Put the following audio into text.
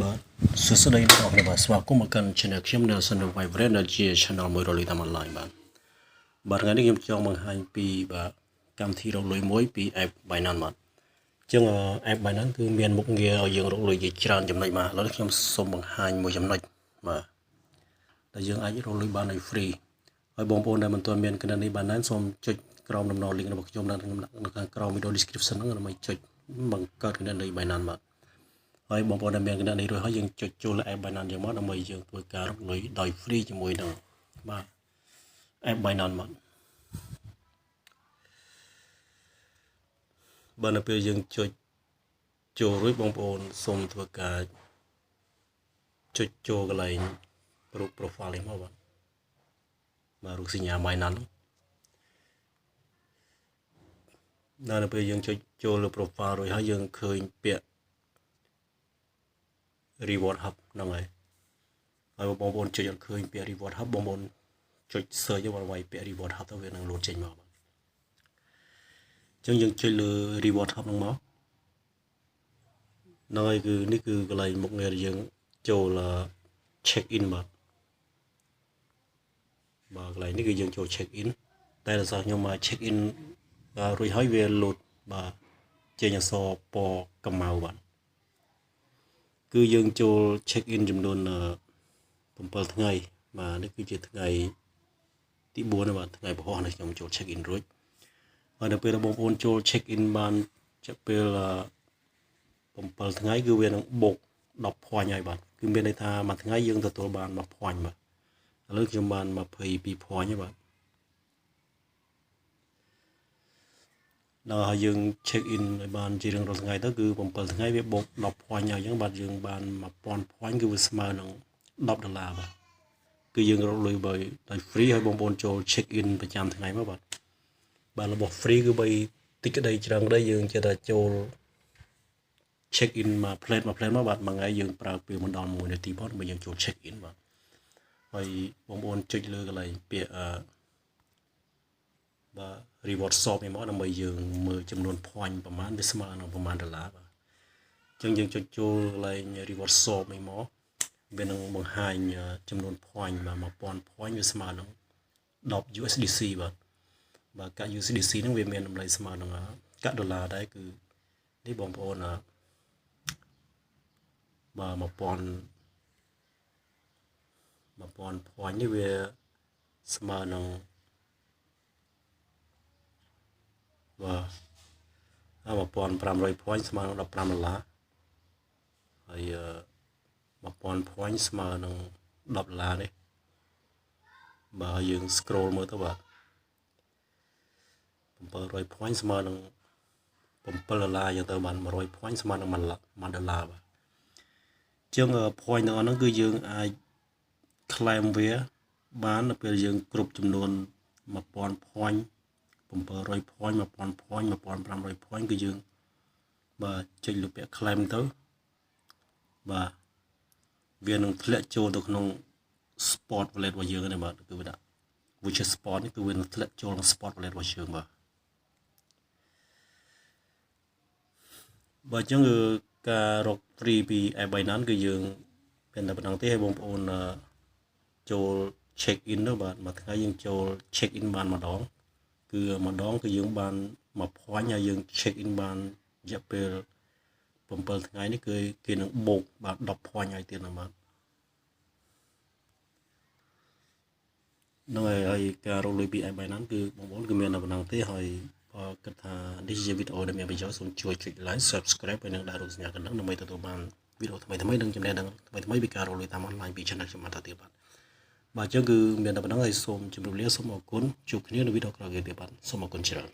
បាទសួស្តីអ្នកនរបាទស្វាគមន៍មកកាន់ Channel ខ្ញុំ Nelson Vibrant ជា Channel មួយរលីតាម online បាទថ្ងៃនេះខ្ញុំចង់បង្ហាញពីបាទកម្មវិធីរកលុយមួយពី app Binance បាទអញ្ចឹង app Binance គឺមានមុខងារឲ្យយើងរកលុយជាច្រើនចំណុចបាទឥឡូវខ្ញុំសូមបង្ហាញមួយចំណុចបាទដែលយើងអាចរកលុយបានដោយ free ហើយបងប្អូនដែលមិនទាន់មានគណនី Binance សូមចុចក្រោមតំណ link របស់ខ្ញុំនៅខាងក្រោមវីដេអូ description ហ្នឹងដើម្បីចុចបង្កើតគណនី Binance បាទហើយបងប្អូនដែលមានគណនីរួចហើយយើងចុចចូល app Binance យើងមកដើម្បីយើងធ្វើការរកលុយដោយ free ជាមួយនឹងបាទ app Binance មកបើនៅពេលយើងចុចចូលរួចបងប្អូនសូមធ្វើការចុចចូលកន្លែងរូប profile នេះមកបាទរូបសញ្ញា Binance នៅពេលយើងចុចចូលលើ profile រួចហើយយើងឃើញពាក្យreward hub ហ្នឹងហើយបងប្អូនចុចអត់ឃើញពាក្យ reward hub បងប្អូនចុច search យកវាយពាក្យ reward hub ទៅវានឹងលោតចេញមកអញ្ចឹងយើងចុចលើ reward hub ហ្នឹងមកហ្នឹងហើយគឺនេះគឺកន្លែងមុខងារយើងចូល check in បាទកន្លែងនេះគឺយើងចូល check in តែដោយសារខ្ញុំមក check in រួចហើយវាលោតបាទចេញអក្សរពណ៌កម្មៅបាទគឺយើងចូល check in ចំនួន7ថ្ងៃបាទនេះគឺជាថ្ងៃទី4បាទថ្ងៃពហុនេះខ្ញុំចូល check in រួចហើយដល់ពេលបងប្អូនចូល check in បានចាប់ពេល7ថ្ងៃគឺវានឹងបូក10 point ហើយបាទគឺមានន័យថាមួយថ្ងៃយើងទទួលបាន1 point បាទឥឡូវខ្ញុំបាន22 point ហើយបាទដល់ហើយយើង check in ឲ្យបានជារៀងរាល់ថ្ងៃទៅគឺ7ថ្ងៃវាបូក10 point ហើយអញ្ចឹងបាទយើងបាន1000 point គឺវាស្មើនឹង$10បាទគឺយើងរកលុយដោយ free ហើយបងប្អូនចូល check in ប្រចាំថ្ងៃមកបាទរបស់ free គឺបីតិចក្តីច្រើនក្តីយើងចេះតែចូល check in មក plate មកបាទមួយថ្ងៃយើងប្រើពេលមិនដល់1នាទីផងដើម្បីយើងចូល check in បាទហើយបងប្អូនចុចលើកន្លែងពាក្យបាទ reward shop នេះមកដើម្បីយើងមើលចំនួន point ប្រមាណវាស្មើនឹងប្រមាណ$បាទអញ្ចឹងយើងចុចចូលកន្លែង reward shop នេះមកវានឹងបង្ហាញចំនួន point បាទ1000 point វាស្មើនឹង10 USDC បាទកាក់ USDC ហ្នឹងវាមានតម្លៃស្មើនឹងកាក់$ដែរគឺនេះបងប្អូនបាទ1000 point នេះវាស្មើនឹងបាទ1500 point ស្មើនឹង$15ហើយ1000 point ស្មើនឹង$10នេះបាទយើង scroll មើលទៅបាទ700 point ស្មើនឹង$7យ៉ាងទៅបាន100 point ស្មើនឹង$1បាទអញ្ចឹង point ទាំងអស់ហ្នឹងគឺយើងអាច claim វាបាននៅពេលយើងគ្រប់ចំនួន1000 point 700 point 1000 point 1500 point គឺយើងបាទចុចលើពាក្យ claim ទៅបាទវានឹងធ្លាក់ចូលទៅក្នុង spot wallet របស់យើងហ្នឹងបាទគឺវាដាក់ Voucher Spot នេះគឺវានឹងធ្លាក់ចូលក្នុង spot wallet របស់យើងបាទអញ្ចឹងគឺការរក free ពី app Binance គឺយើងមានតែប៉ុណ្្នឹងទេឲ្យបងប្អូនចូល check in ទៅបាទមួយថ្ងៃយើងចូល check in បានម្ដងគឺម្ដងគឺយើងបាន1 point ហើយយើង check in បានរយៈពេល7ថ្ងៃនេះគឺគេនឹងបូកបាទ10 point ហើយទៀតណាបាទហ្នឹងហើយការរកលុយពី app Binance គឺបងប្អូនគឺមានតែប៉ុណ្្នឹងទេហើយគិតថានេះជាវីដេអូដែលមានប្រយោជន៍សូមជួយចុច like subscribe ហើយនឹងដាក់រូបសញ្ញាកណ្ដឹងដើម្បីទទួលបានវីដេអូថ្មីៗនិងចំណេះដឹងថ្មីៗពីការរកលុយតាម online ពី Channel ខ្ញុំបន្តទៀតបាទអញ្ចឹងគឺមានតែប៉ុណ្្នឹងហើយសូមជម្រាបលាសូមអរគុណជួបគ្នានៅវីដេអូក្រោយទៀតបាទសូមអរគុណច្រើន